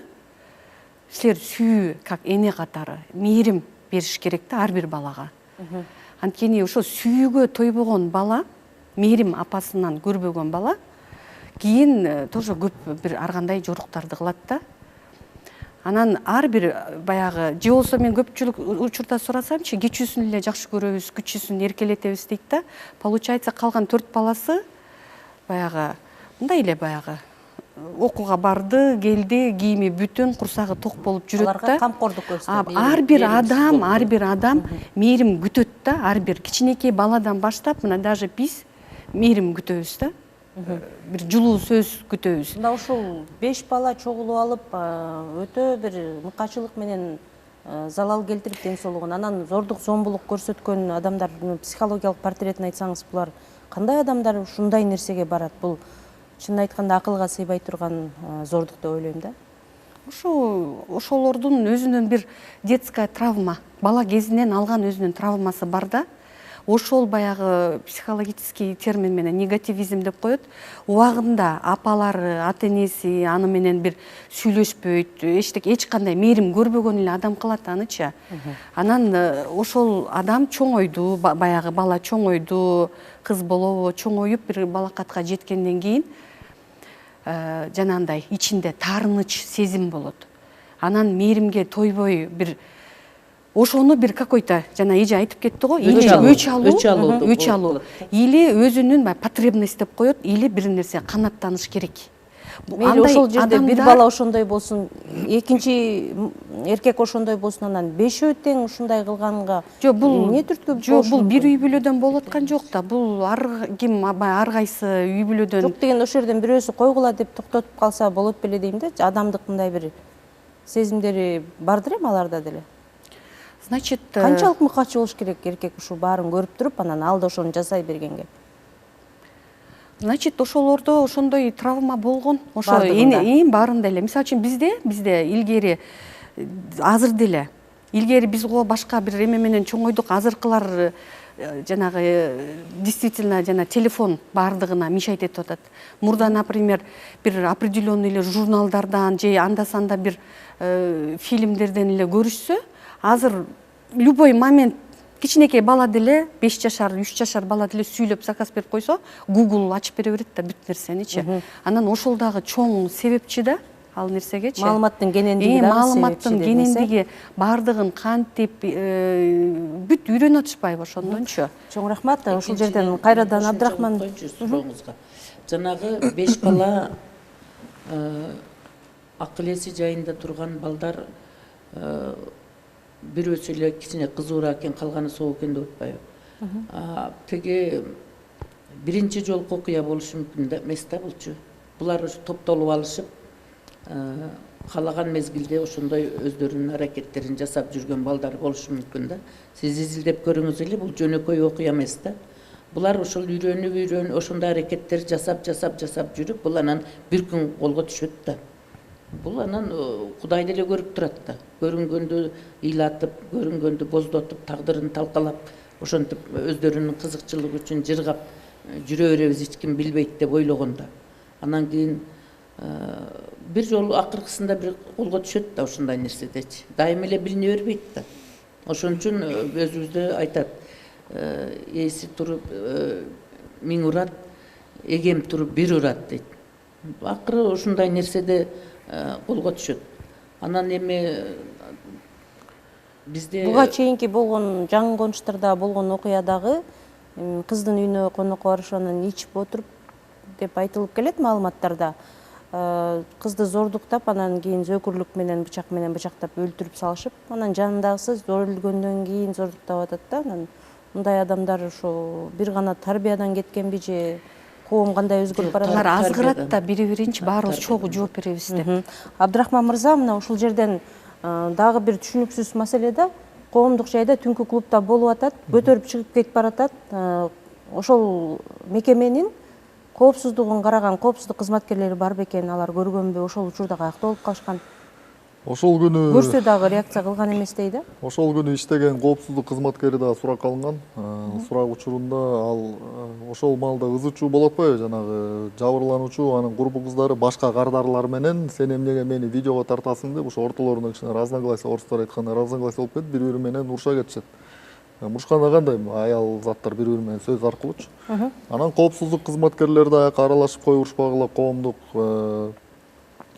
силер сүйүү, как эне катары мээрим бериш керек да ар бир балага. Анткени ошо сүйүүгө тойбогон бала, мээрим апасынан көрбөгөн бала кийин тоже көп бир ар кандай жоруктарды кылат да. Анан ар бир баягы же болсо мен көпчүлүк учурда сурасамчы, кичүүсүн эле жакшы көрөбүз, күчүүсүн эркелетебиз дейт да. Получается калган 4 баласы баягы мындай эле баягы окууга барды, келди, кийими бүтүн, курсагы ток болуп жүрөт да. Аларга камкордук көрсөтөт. Ар бир адам мээрим күтөт да, ар бир кичинекей баладан баштап, мына даже биз мээрим күтөбүз да. Бир жылуу сөз күтөбүз. Мында ушул 5 бала чогулуп алып, өтө бир мыкачылык менен залал келтирип ден соолугуна, анан зордук зомбулук көрсөткөн адамдардын психологиялык портретин айтсаңыз, булар кандай адамдар ушундай нерсеге барат? Бул чынын айтканда акылга сыйбай турган зордук деп ойлойм да. Ошолордун өзүнүн бир детская травма, бала кезинен алган өзүнүн травмасы бар да. Ошол баягы психологический термин менен негативизм деп коет. Убагында апалары, ата-энеси аны менен бир сүйлөшпөйт, эч кандай мээрим көрбөгөн эле адам кылат анычы. Анан ошол адам чоңойду, баягы бала чоңойду, кыз болобу, чоңоюп бир балакатка жеткенден кийин жанагындай ичинде таарыныч сезим болот. Анан мээримге тойбой бир ошону бир какой-то жана эже айтып кетти го, өч алуу. Или өзүнүн потребность деп коет, или бир нерсе канаттаныш керек. Мейли ошол жерде бир бала ошондой болсун, экинчи эркек ошондой болсун, анан 5өө тең ушундай кылганга эмне түрткү болушу? Жок, бул бир үй бүлөдөн болуп аткан жок да. Бул ар ким ар кайсы үй бүлөдөн. Жок деген ошол жерден бирөөсү койгула деп токтотуп калса болот беле дейм да. Адамдык мындай бир сезимдери бардыр эми аларда деле. Значит, канчалык мыкачы болуш керек эркек ушул баарын көрүп туруп, анан ал да ошону жасай бергенге? Значит, ошолордо ошондой травма болгон. Ошо эң баарында эле. Мисалы үчүн бизде илгери азыр деле Илгери биз го башка бир эме менен чоңойдук, азыркылар жанагы действительно жана телефон баардыгына мешать этип атат. Мурда, например, бир определенный эле журналдардан же анда санда бир фильмдерден эле көрүшсө, азыр любой момент кичинекей бала деле 5 жашар, 3 жашар бала деле сүйлөп заказ берип койсо, Google ачып бере берет да бүт нерсеничи. Анан ошол дагы чоң себепчи да ал нерсегечи. Маалыматтын кенендиги дагы маалыматтын кенендиги баардыгын кантип бүт үйрөнүп атышпайбы ошондончу. Чоң рахмат. Ушул жерден кайрадан Абдрахман сурооңузга. Жанагы 5 бала акыл эси жайында турган балдар бирөөсү эле кичине кызуураак экен, калганы соо экен деп атпайбы? Теги биринчи жолку окуя болушу мүмкүн да эмес да булчу. Булар ушу топтолуп алышып, каалаган мезгилде ошондой өздөрүнүн аракеттерин жасап жүргөн балдар болушу мүмкүн да. Сиз изилдеп көрүңүз эле, бул жөнөкөй окуя эмес да. Булар ошол үйрөнүп ошондой аракеттер жасап жүрүп, бул анан бир күн колго түшөт да. Бул анан Кудай деле көрүп турат да. Көрүнгөндү ыйлатып, көрүнгөндү боздотуп, тагдырын талкалап, ошентип өздөрүнүн кызыкчылыгы үчүн жыргап жүрө беребиз, эч ким билбейт деп ойлогондо. Анан кийин бир жолу акыркысында бир колго түшөт да ошондой нерседечи. Дайым эле билине бербейт да. Ошон үчүн өзүбүздө айтат, эси туруп миң урат, эгем туруп бир урат дейт. Акыры ушундай нерседе колго түшөт. Анан эми бизде буга чейинки болгон жаңы конуштарда болгон окуядагы кыздын үйүнө конокко барышып анан ичип отуруп деп айтылып келет маалыматтарда. Кызды зордуктап, анан кийин зөөкүрлүк менен бычактап өлтүрүп салышып, анан жанындагысы өлгөндөн кийин зордуктап атат да. Анан мындай адамдар ошо бир гана тарбиядан кеткенби же коом кандай өзгөрүп барат? Алар азгырат да, бири-биринчи баарыбыз чогуу жооп беребиз деп. Абдрахман мырза, мына ушул жерден дагы бир түшүнүксүз маселе да. Коомдук жайда түнкү клубда болуп атат, көтөрүп чыгып кетип баратат. Ошол мекеменин коопсуздугун караган коопсуздук кызматкерлери бар бекен, алар көргөнбү? Ошол учурда каякта болуп калышкан? Ошол күнү Көрсө дагы реакция кылган эместей да? Ошол күнү иштеген коопсуздук кызматкери да сурак алынган. Сурак учурунда ал ошол маалда ызы чуу болуп атпайбы? Жанагы жабырлануучу анын курбу кыздары башка кардарлар менен сен эмнеге мени видеого тартасың деп ошо ортолорунда кичине разногласие, орустар айтканда разногласие болуп кетип, бири-бири менен уруша кетишет. Мурушканда кандай аял заттар бири-бири менен сөз аркылуучу. Анан коопсуздук кызматкерлери да аяка аралашып койбурушпагыла, коомдук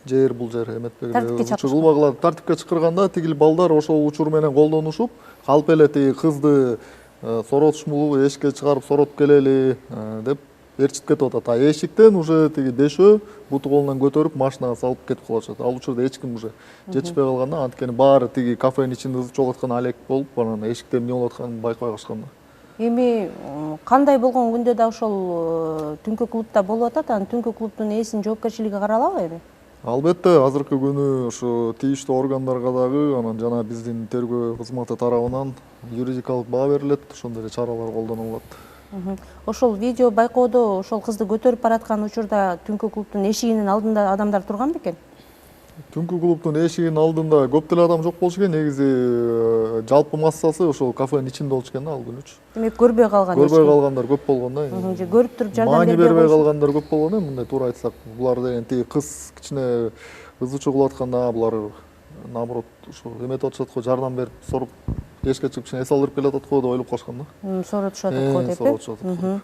жер бул жер эметпегиле учурулбагыла тартипке чакырганда, тигил балдар ошол учур менен колдонушуп, калп эле тиги кызды соротушмулу эшикке чыгарып соротуп келели деп ээрчитип кетип атат. Эшиктен уже тиги бешөө буту колунан көтөрүп машинага салып кетип калышат. Ал учурда эч ким уже жетишпей калганда, анткени баары тиги кафенин ичинде ызы чогуп аткан алек болуп, анан эшикте эмне болуп атканын байкабай калышкан да. Эми кандай болгон күндө да ошол түнкү клубда болуп атат, анан түнкү клубдун ээсинин жоопкерчилиги каралабы эми? Албетте, азыркы күнү ушу тийиштүү органдарга дагы, анан жана биздин тергөө кызматы тарабынан юридикалык баа берилет, ошондой эле чаралар колдонулат. Ошол видео байкоодо ошол кызды көтөрүп бараткан учурда түнкү клубдун эшигинин алдында адамдар турган бекен? Түнкү клубдун эшигинин алдында көп деле адам жок болчу экен. Негизи жалпы массасы ошол кафенин ичинде болчу экен да ал күнүчү. Демек көрбөй калган. Көрбөй калгандар көп болгон да. Же көрүп туруп жардам маани бербей бербей калгандар көп болгон, мындай туура айтсак. Булар деген тиги кыз кичине ызы чуу атканда, булар наоборот ушу эметип атышат го, жардам берип соруп эшикке чыгып кичине эс алдырып келатат го деп ойлоп калышкан да. Соротушат го деп. Соротушат го.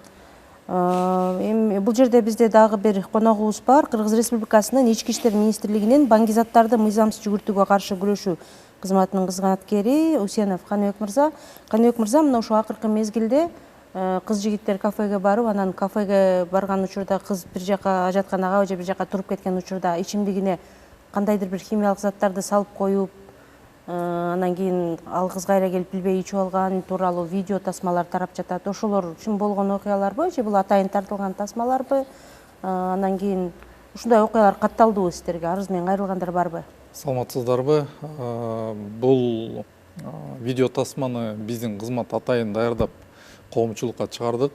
Эми бул жерде бизде дагы бир коногубуз бар. Кыргыз Республикасынын Ички иштер министрлигинин баңгизаттарды мыйзамсыз жүгүртүүгө каршы күрөшүү кызматынын кызматкери Усенов Каныбек мырза. Каныбек мырза, мына ошо акыркы мезгилде кыз жигиттер кафеге барып, анан кафеге барган учурда кыз бир жака жаткан агабы же бир жака туруп кеткен учурда ичимдигине кандайдыр бир химиялык заттарды салып коюп, анан кийин ал кыз кайра келип билбей ичип алган тууралуу видео тасмалар тарап жатат. Ошолор чын болгон окуяларбы же бул атайын тартылган тасмаларбы? Анан кийин ушундай окуялар катталдыбы сиздерге? Арыз менен кайрылгандар барбы? Саламатсыздарбы? Бул видео тасманы биздин кызмат атайын даярдап коомчулукка чыгардык.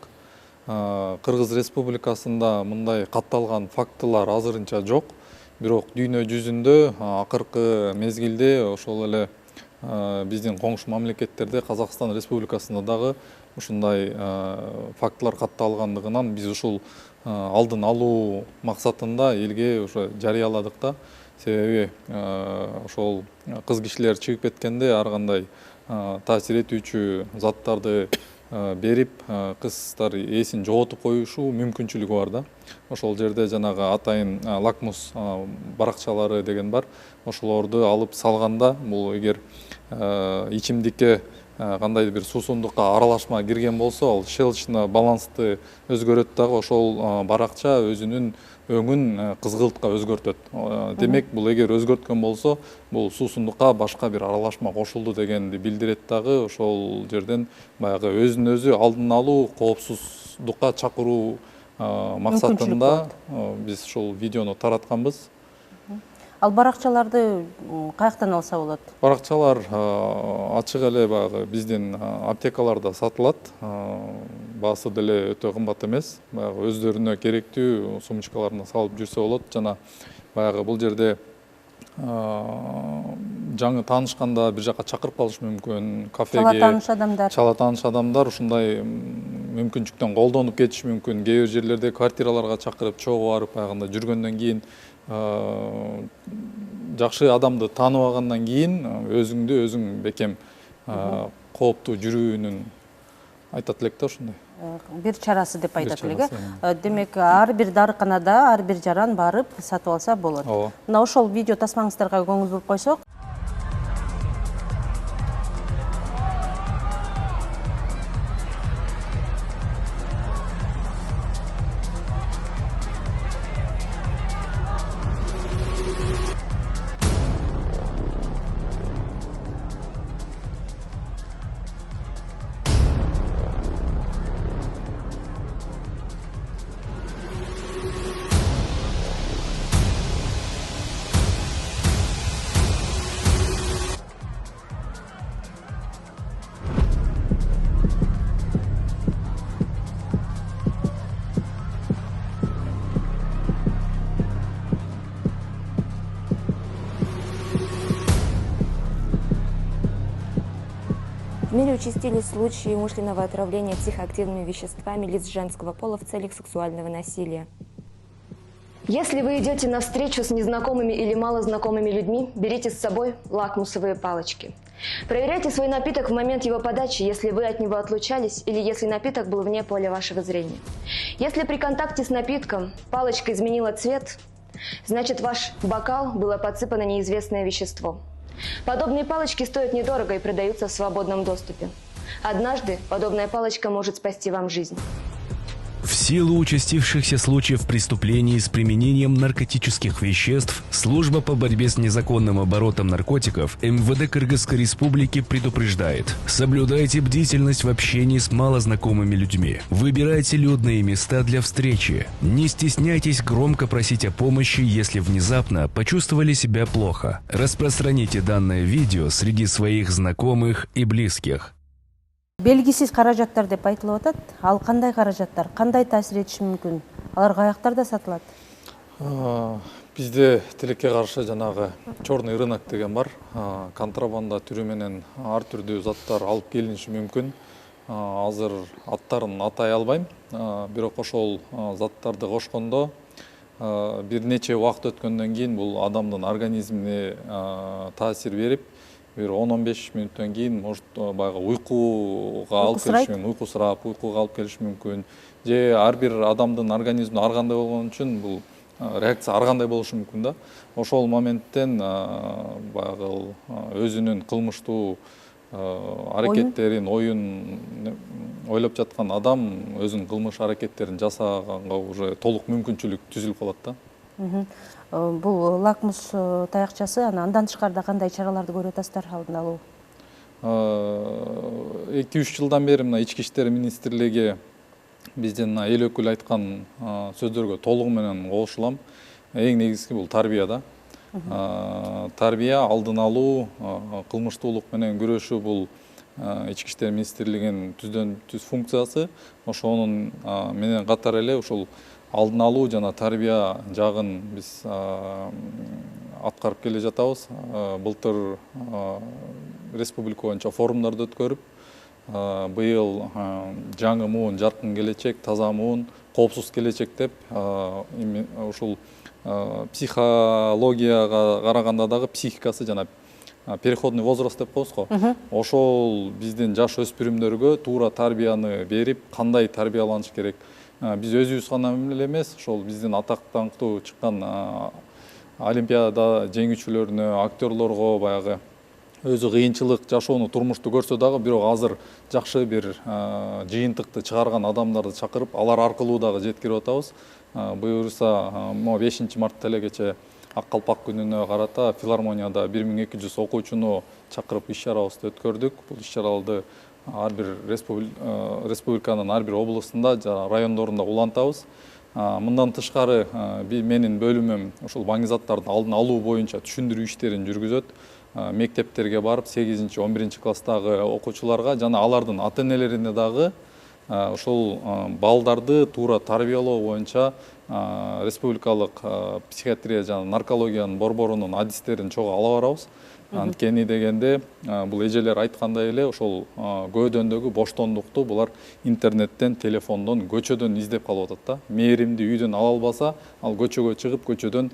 Кыргыз Республикасында мындай катталган фактылар азырынча жок. Бирок дүйнө жүзүндө акыркы мезгилде ошол эле биздин коңшу мамлекеттерде Казакстан Республикасында дагы ушундай фактылар катталгандыгынан биз ушул алдын алуу максатында элге уже жарыяладык да. Себеби ошол кыз кишилер чыгып кеткенде ар кандай таасир этүүчү заттарды берип кыздар эсин жоготуп коюшу мүмкүнчүлүгү бар да. Ошол жерде жанагы атайын лакмус баракчалары деген бар. Ошолорду алып салганда бул эгер ичимдикке кандайдыр бир суусундукка аралашма кирген болсо, ал щелочно балансты өзгөрөт дагы, ошол баракча өзүнүн өңүн кызгылтка өзгөртөт. Демек, бул эгер өзгөрткөн болсо, бул суусундукка башка бир аралашма кошулду дегенди билдирет дагы. Ошол жерден баягы өзүн өзү алдын алуу, коопсуздукка чакыруу максатында биз ушул видеону таратканбыз. Ал баракчаларды каяктан алса болот? Баракчалар ачык эле баягы биздин аптекаларда сатылат. Баасы деле өтө кымбат эмес. Баягы өздөрүнө керектүү сумочкаларына салып жүрсө болот. Жана баягы бул жерде жаңы таанышканда бир жака чакырып калыш мүмкүн, кафеге. Чала тааныш адамдар ушундай мүмкүнчүлүктөн колдонуп кетиш мүмкүн. Кээ бир жерлерде квартираларга чакырып, чогуу барып аягында жүргөндөн кийин жакшы адамды таанып алгандан кийин өзүңдү өзүң бекем кооптуу жүрүүнүн айтат элек да ушундай. Бир чарасы деп айтат элек. Демек, ар бир дарыканада ар бир жаран барып сатып алса болот. Мына ошол видео тасмаңыздарга көңүл буруп койсок. В мире участились случаи умышленного отравления психоактивными веществами лиц женского пола в целях сексуального насилия. Если вы идете на встречу с незнакомыми или малознакомыми людьми, берите с собой лакмусовые палочки. Проверяйте свой напиток в момент его подачи, если вы от него отлучались или если напиток был вне поля вашего зрения. Если при контакте с напитком палочка изменила цвет, значит ваш бокал было подсыпано неизвестное вещество. Подобные палочки стоят недорого и продаются в свободном доступе. Однажды подобная палочка может спасти вам жизнь. В силу участившихся случаев преступлений с применением наркотических веществ, Служба по борьбе с незаконным оборотом наркотиков МВД Кыргызской Республики предупреждает: соблюдайте бдительность в общении с малознакомыми людьми, выбирайте людные места для встречи, не стесняйтесь громко просить о помощи, если внезапно почувствовали себя плохо. Распространите данное видео среди своих знакомых и близких. Белгисиз каражаттар деп айтылып атат. Ал кандай каражаттар, кандай таасир этиши мүмкүн? Алар каяктарда сатылат? Бизде тилекке каршы жанагы черный рынок деген бар. Контрабанда түрү менен ар түрдүү заттар алып келиниши мүмкүн. Азыр аттарын атай албайм. Бирок ошол заттарды кошкондо бир нече убакыт өткөндөн кийин бул адамдын организмине таасир берип, бир 10-15 мүнөттөн кийин может баягы уйкуга алып келиши мүмкүн, уйкуга алып келиши мүмкүн. Же ар бир адамдын организми ар кандай болгон үчүн бул реакция ар кандай болушу мүмкүн да. Ошол моменттен баягы өзүнүн кылмыштуу аракеттерин, оюн ойлоп жаткан адам өзүнүн кылмыш аракеттерин жасаганга уже толук мүмкүнчүлүк түзүлүп калат да. Бул лакмус таякчасы андан тышкарыда кандай чараларды көрүп атасыздар алдын алуу? 2-3 жылдан бери мына Ички иштер министрлиги биздин эл өкүлү айткан сөздөргө толугу менен кошулам. Эң негизги бул тарбия да. Тарбия, алдын алуу, кылмыштуулук менен күрөшүү бул Ички иштер министрлигинин түз функциясы. Ошонун менен катар эле ушул алдын алуу жана тарбия жагын биз аткарып келе жатабыз. Былтыр республика боюнча форумдарды өткөрүп, быйыл жаңы муун, жаркын келечек, таза муун, коопсуз келечек деп ушул психологияга караганда дагы психикасы жана переходный возраст деп коебуз го. Ошол биздин жаш өспүрүмдөргө туура тарбияны берип, кандай тарбияланыш керек. Биз өзүбүз гана эле эмес, ошол биздин атактуу чыккан олимпиада жеңүүчүлөрүнө, актерлорго баягы өзү кыйынчылык жашоону, турмушту көрсө дагы, бирок азыр жакшы бир жыйынтыкты чыгарган адамдарды чакырып, алар аркылуу дагы жеткирип атабыз. Буюрса, 5 мартта эле кече Ак калпак күнүнө карата филармонияда 1200 окуучуну чакырып иш-чарабызды өткөрдүк. Бул иш-чараларды ар бир республиканын ар бир областында, райондорунда улантабыз. Мындан тышкары менин бөлүмүм ушул маңызаттардын алдын алуу боюнча түшүндүрүү иштерин жүргүзөт. Мектептерге барып 8-11 класстагы окуучуларга жана алардын ата-энелерине дагы ошол балдарды туура тарбиялоо боюнча республикалык психиатрия жана наркологиянын борборунун адистерин чогуу ала барабыз. Анткени дегенде бул эжелер айткандай эле ошол көөдөндөгү боштондукту булар интернеттен, телефондон, көчөдөн издеп калып атат да. Мээримди үйдөн ала албаса, ал көчөгө чыгып, көчөдөн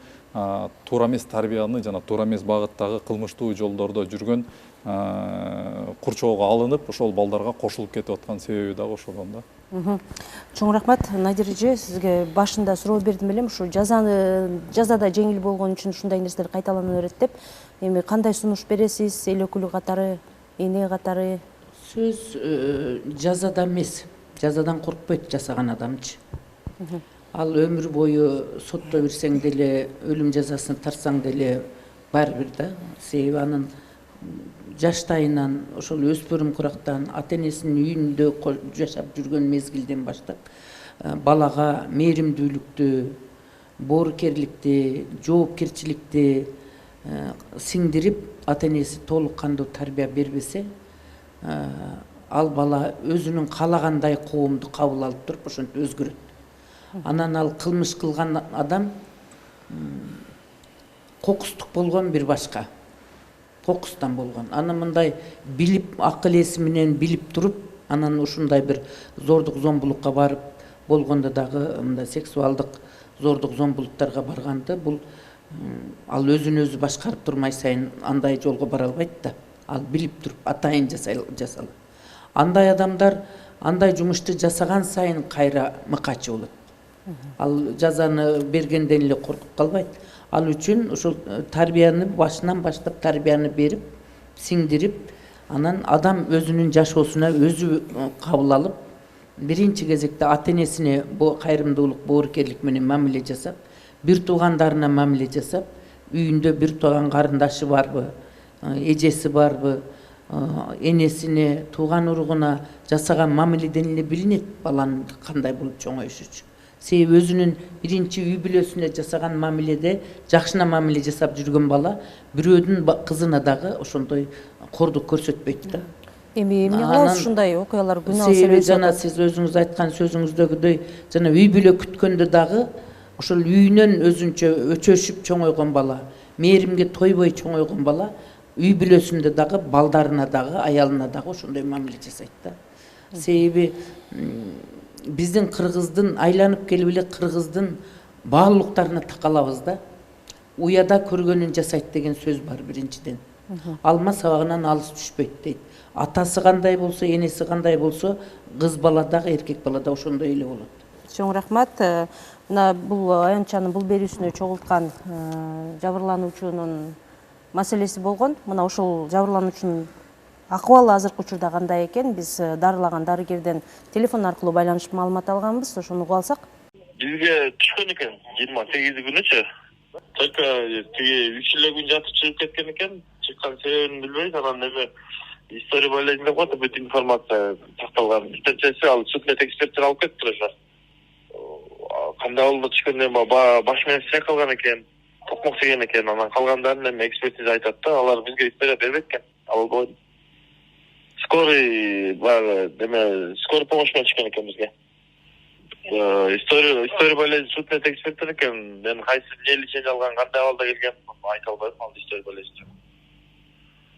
туура эмес тарбияны жана туура эмес багыттагы кылмыштуу жолдордо жүргөн курчоого алынып, ошол балдарга кошулуп кетип аткан себеби дагы ошодон да. Чоң рахмат. Надир эже, сизге башында суроо бердим элем, ушу жазада жеңил болгон үчүн ушундай нерселер кайталана берет деп. Эми кандай сунуш бересиз, эл өкүлү катары, эне катары? Сөз жазада эмес, жазадан коркпойт жасаган адамчы. Ал өмүр бою сотто берсең деле, өлүм жазасын тарсаң деле баары бир да. Себеби анын жаштайынан, ошол өспүрүм курактан, ата-энесинин үйүндө жашап жүргөн мезгилден баштап балага мээримдүүлүктү, боорукерликти, жоопкерчиликти сиңдирип, ата-энеси толук кандуу тарбия бербесе, ал бала өзүнүн каалагандай коомду кабыл алып туруп, ошентип өзгөрөт. Анан ал кылмыш кылган адам кокустук болгон бир башка. Кокустан болгон. Анан мындай билип, акыл эси менен билип туруп, анан ушундай бир зордук зомбулукка барып болгондо дагы мындай сексуалдык зордук зомбулуктарга барганды, бул ал өзүн өзү башкарып турмай сайын андай жолго бара албайт да. Ал билип туруп атайын жасалат. Андай адамдар андай жумушту жасаган сайын кайра мыкачы болот. Ал жазаны бергенден эле коркуп калбайт. Ал үчүн ушул тарбияны башынан баштап тарбияны берип, сиңдирип, анан адам өзүнүн жашоосуна өзү кабыл алып, биринчи кезекте ата-энесине кайрымдуулук, боорукерлик менен мамиле жасап, бир туугандарына мамиле жасап, үйүндө бир тууган карындашы барбы, эжеси барбы, энесине, тууган уругуна жасаган мамиледен эле билинет баланын кандай болуп чоңоюшучу. Себеби өзүнүн биринчи үй бүлөсүнө жасаган мамиледе жакшына мамиле жасап жүргөн бала бирөөдүн кызына дагы ошондой кордук көрсөтпөйт да. Эми эмне кылабыз ушундай окуялар күн алыс себеби жана сиз өзүңүз айткан сөзүңүздөгүдөй, жана үй бүлө күткөндө дагы ошол үйүнөн өзүнчө өчөшүп чоңойгон бала, мээримге тойбой чоңойгон бала үй бүлөсүндө дагы, балдарына дагы, аялына дагы ошондой мамиле жасайт да. Себеби биздин кыргыздын айланып келип эле кыргыздын баалуулуктарына такалабыз да. Уяда көргөнүн жасайт деген сөз бар биринчиден. Алма сабагынан алыс түшпөйт дейт. Атасы кандай болсо, энеси кандай болсо, кыз бала дагы, эркек бала да ошондой эле болот. Чоң рахмат. Мына бул аянтчанын бул берүүсүнө чогулткан жабырлануучунун маселеси болгон. Мына ошол жабырлануучунун акыбалы азыркы учурда кандай экен? Биз дарылаган дарыгерден телефон аркылуу байланышып маалымат алганбыз. Ошону угуп алсак. Бизге түшкөн экен 28-күнүчө. Только тиги 3 эле күн жатып чыгып кеткен экен. Чыккан себебин билбейбиз. Анан эми история байлайын деп атып, бүт информация такталган. Битечеси ал судмед эксперттер алып кетиптир. Кандай болду түшкөндөн баш менен сайкалган экен, токмок жеген экен. Анан калгандарын эми экспертиза айтат да, алар бизге история бербейт экен. Ал бойду. Скорый скорый помощь менен түшкөн экен бизге. история болезни сутuna текшертер экен. Мен кайсы эмне лечение алган, кандай абалда келген айта албайм ал история болезни.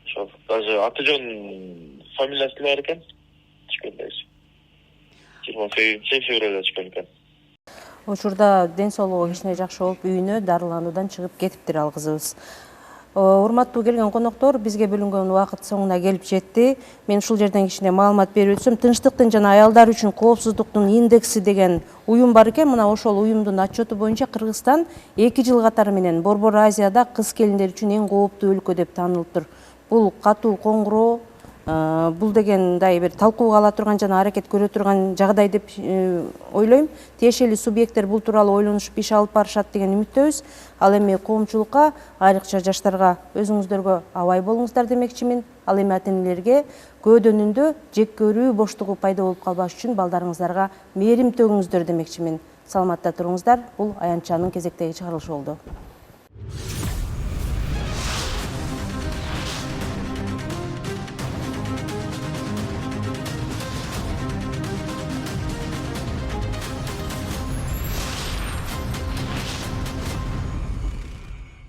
Ошо даже аты жөн фамилиясы бар экен. Түшкөндөй. 28 февралда түшкөн экен. Учурда ден соолугу кичине жакшы болуп, үйүнө дарылануудан чыгып кетиптир ал кызыбыз. Урматтуу келген коноктор, бизге бөлүнгөн убакыт соңуна келип жетти. Мен ушул жерден кичине маалымат берип өтсөм, тынчтыктын жана аялдар үчүн коопсуздуктун индекси деген уюм бар экен. Мына ошол уюмдун отчету боюнча Кыргызстан 2 жыл катары менен Борбор Азияда кыз келиндер үчүн эң кооптуу өлкө деп таанылыптыр. Бул катуу коңгуроо, бул дегендай бир талкууга ала турган жана аракет көрө турган жагдай деп ойлойм. Тиешелүү субъекттер бул тууралуу ойлонушуп иш алып барышат деген үмүттөбүз. Ал эми коомчулукка, айрыкча жаштарга өзүңүздөргө абай болуңуздар демекчимин. Ал эми ата-энелерге көөдөнүндө жек көрүү боштугу пайда болуп калбаш үчүн балдарыңыздарга мээрим төгүңүздөр демекчимин. Саламатта туруңуздар. Бул аянтчанын кезектеги чыгарылышы болду.